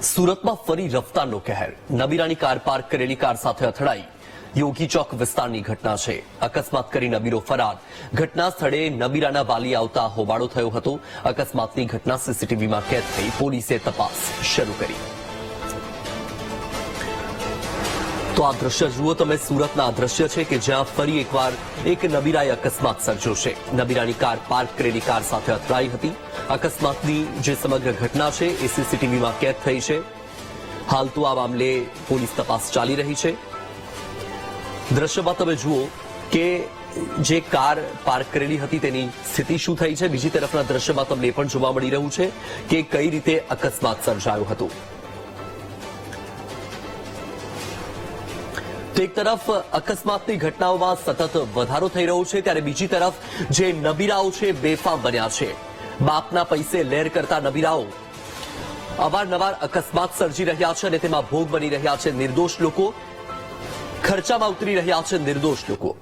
સુરતમાં ફરી રફતારનો કહેર. નબીરાની કાર પાર્ક કરેલી કાર સાથે અથડાઈ. યોગી ચોક વિસ્તારની ઘટના છે. અકસ્માત કરી નબીરો ફરાર. ઘટના સ્થળે નબીરાના વાલી આવતા હોબાળો થયો હતો. અકસ્માતની ઘટના સીસીટીવીમાં કેદ થઈ. પોલીસે તપાસ શરૂ કરી. તો આ દ્રશ્ય જુઓ તમે. સુરતના આ દ્રશ્ય છે કે જ્યાં ફરી એકવાર એક નબીરાએ અકસ્માત સર્જ્યો છે. નબીરાની કાર પાર્ક કરેલી કાર સાથે અથડાઈ હતી. અકસ્માતની જે સમગ્ર ઘટના છે એ સીસીટીવીમાં કેદ થઈ છે. હાલ તો આ મામલે પોલીસ તપાસ ચાલી રહી છે. દ્રશ્યમાં તમે જુઓ કે જે કાર પાર્ક કરેલી હતી તેની સ્થિતિ શું થઈ છે. બીજી તરફના દ્રશ્યમાં તમને એ પણ જોવા મળી રહ્યું છે કે કઈ રીતે અકસ્માત સર્જાયો હતો. તો એક તરફ અકસ્માતની ઘટનાઓમાં સતત વધારો થઈ રહ્યો છે, ત્યારે બીજી તરફ જે નબીરાઓ છે બેફામ બન્યા છે. બાપના પૈસે લેર કરતા નબીરાઓ અવારનવાર અકસ્માત સર્જી રહ્યા છે અને તેમાં ભોગ બની રહ્યા છે નિર્દોષ લોકો. ખર્ચામાં ઉતરી રહ્યા છે નિર્દોષ લોકો.